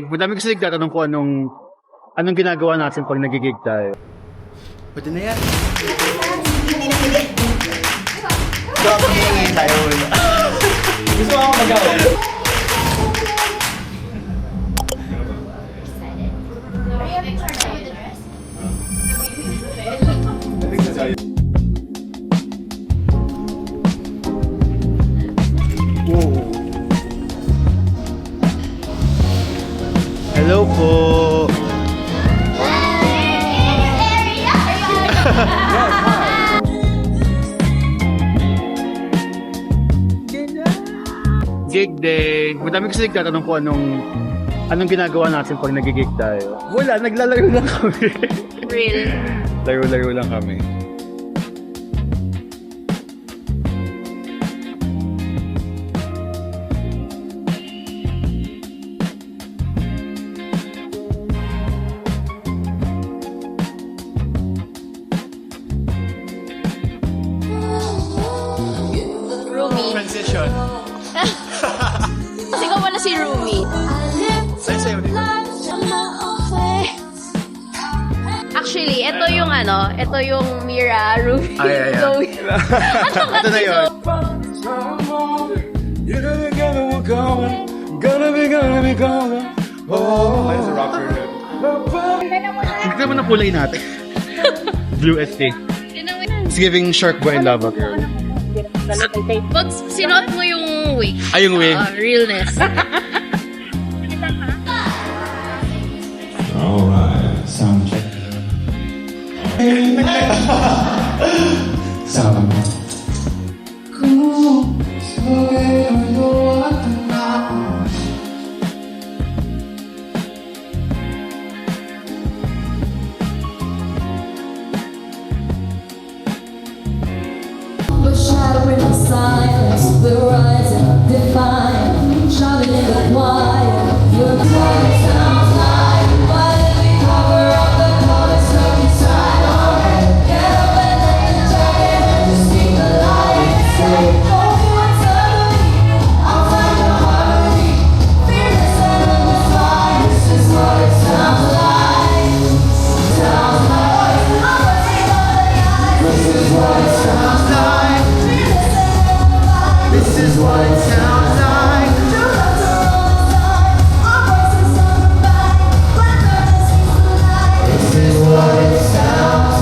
Madami kasi nagtatanong ko anong ginagawa natin pag nagigig tayo. Pwede na yan. Gusto ako magiging tayo. Gusto ako magawa. Hello po! Gig day. Madami kasi nagtatanong ko anong ginagawa natin pag nagigig tayo. Wala, naglalaro lang kami. Real. Laro-laro lang kami. Rumi. Transition. Kasi ko pala si Rumi. Sayo dito. Actually, ito yung Mira, Rumi. Ay. Zoe. Ito na yun. Gonna be going. Oh, that's a rocker. Tignan mo na kulay natin. Blue ST. It's giving Shark Boy and Lava Girl. Pag sinuot mo yung wig. Ay, yung wig. Realness. Alright, sound check. Sound. The shadow in the silence, the rising, define, shouting in the quiet. Your voice sounds like why did we cover up the colors stuck inside our head? Get up and let the jacket and just speak the light. Say, oh, what's up? I'll find your harmony. Fearless and undefined. This is what it sounds like. Sounds like. This is what it sounds like. This is what it sounds like. This is what it sounds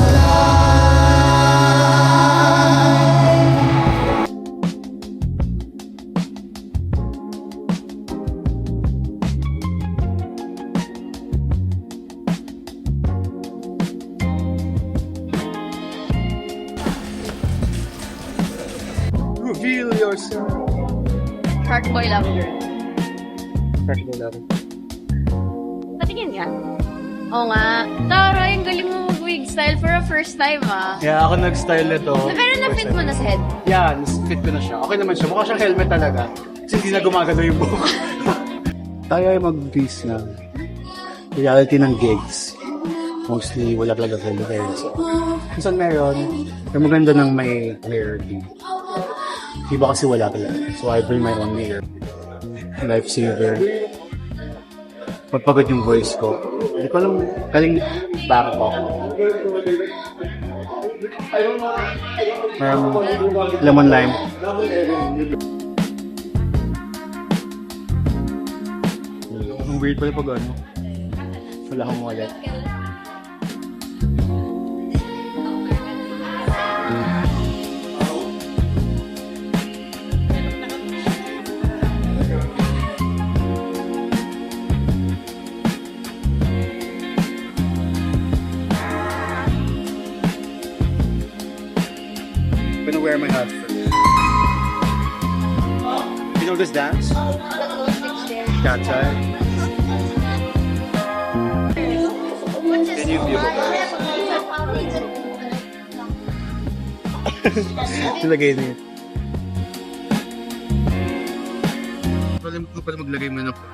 Reveal yourself. Shark Boy Love Girl. Shark Boy Lava. Patingin nga. Oo nga. Taray, ang galing mo mag-wig style for a first time Yeah, ako nag-style nito. Pero na-fit mo na sa head. Yeah, fit ko na siya. Okay naman siya. Mukha siyang helmet talaga. Kasi hindi na gumagano yung buhok. Tayo ay mag-base na reality ng gigs. Mostly, wala talaga helmet. So, minsan meron. Pero maganda ng may clarity. Iba kasi wala talaga. So, I bring my own mirror. Lifesaver. Pagpagod yung voice ko. Hindi ko alam, kaling back ko. Lemon lime. Ang weird pala pag ano. Wala akong wallet. I'm gonna wear my hat first. You know this dance? Cat's eye. Can you be able to? Nilagay niya. Alam ko pala maglagay mo na po.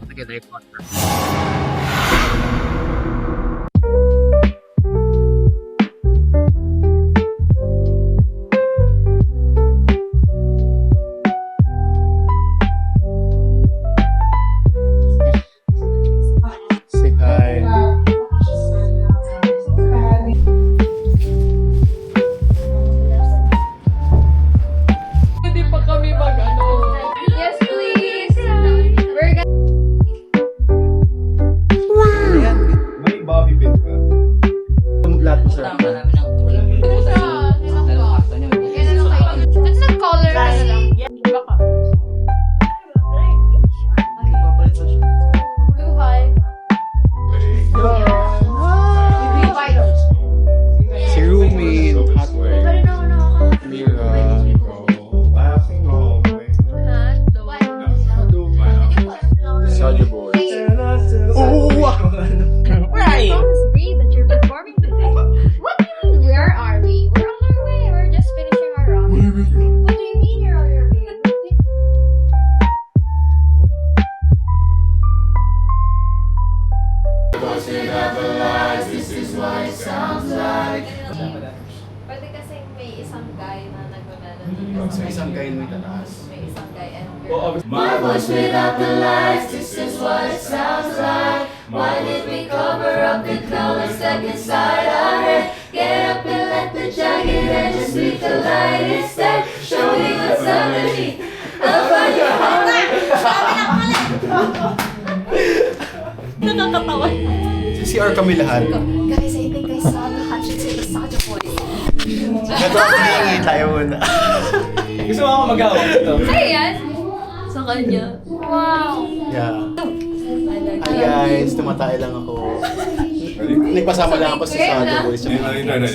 Lagay na yung partner. yung may tataas. My voice without the lights, this is what it sounds like. Why did we cover up the colors stuck inside our head? Get up and let the jagged edges meet the light instead. Show me what's underneath. I'll find your heart. Nakakatawa. CR kami lahat. Guys, I think I saw the hatchets with the Saja boys. Ito ako hihingi tayo muna. Gusto mo ako mag-awak dito? Ay, yan. Sa kanya. Wow. Yeah. Hi guys, tumatay lang ako. Nagpasama lang ako sa Saga Boys.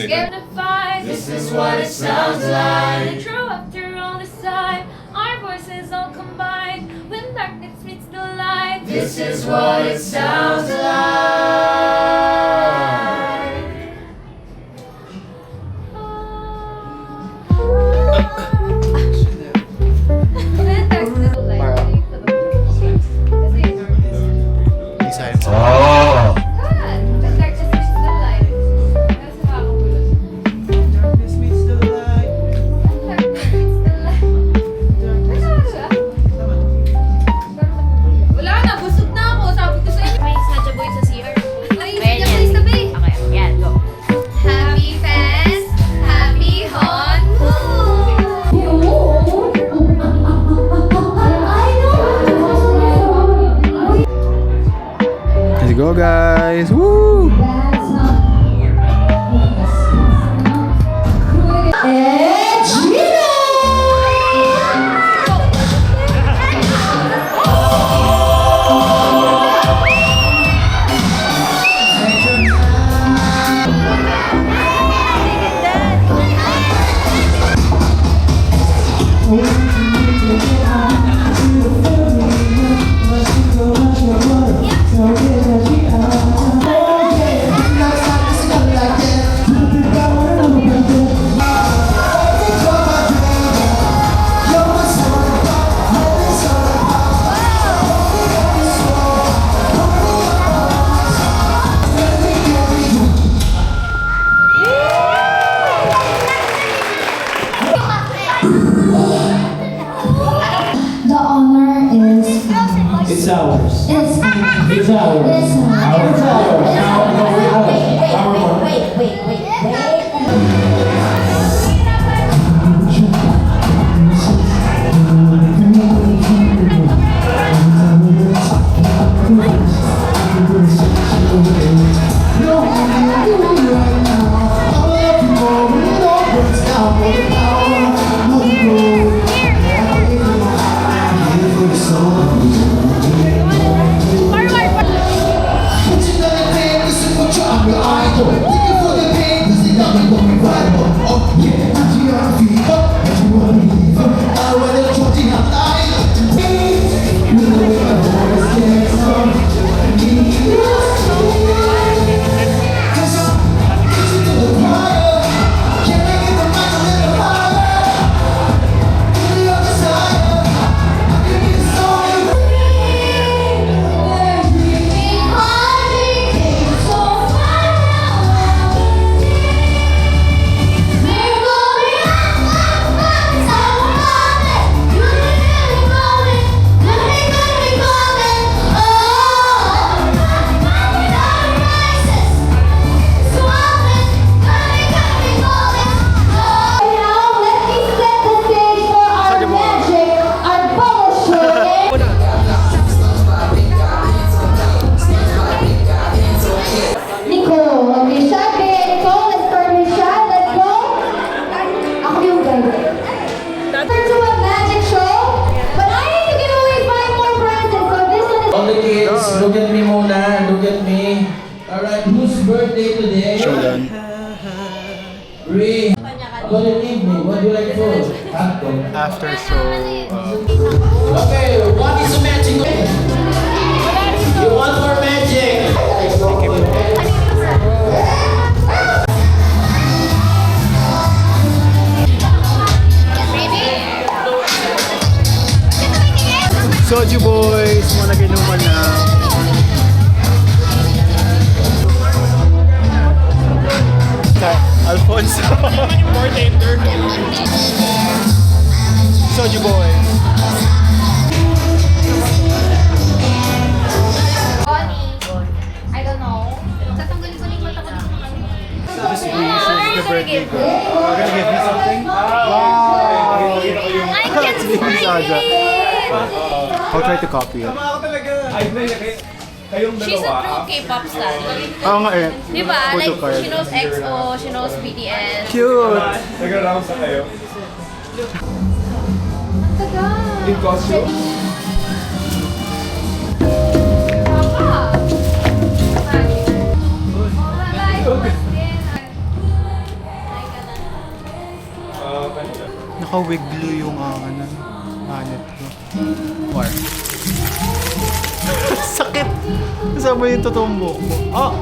Get the fight. This is what it sounds like. True after all this time, our voices all combined. When darkness meets the light, This is what it sounds like. Design sa Wala na, busog na ako. Sabi ko sa inyo. May Saja Boy sa CR. Ay, Saja Boy tabi. Okay, yan, go. Happy fans, happy hon. Let's go guys! Woo! The honor is It's ours. it's It's ours. it's It's ours. Now, no, Look at me muna. Look at me. Alright, whose birthday today? Show done. Ray. What do you need me? What do you like for? Hotdog. After show, Okay, what is the magic? You want more magic? Soju Boys, mga naginuman na. Alfonso. Soju gift. Gonna give me something? Wow! I can find it! I'll try to copy it. She's a true K-pop star. Oo nga eh. Di ba? Like, Photo card. she knows EXO, she knows BTS. Cute! Nag-round sa kayo. Tagal! In costume? Papa! Naka-wig blue yung hanit ko. War. Sakit! Kasama yung totoong buhok ko. Oh!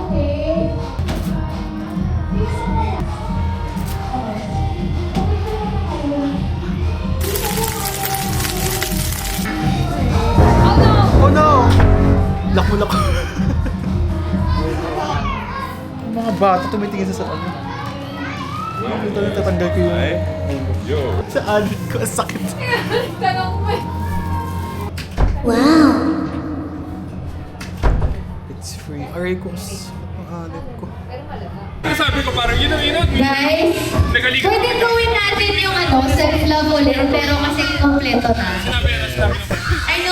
Oh no! Lako. Mga bata tumitingin sa ano. Ito tatanggal ko yung... Sa alit ko, ang sakit. Tanong mo eh. It's free. Aray ko, ang alit ko. Sabi ko parang yun ang inod. Guys, pwede gawin natin yung self-love ulit, pero kasi kompleto na. Sinabi na sinabi. I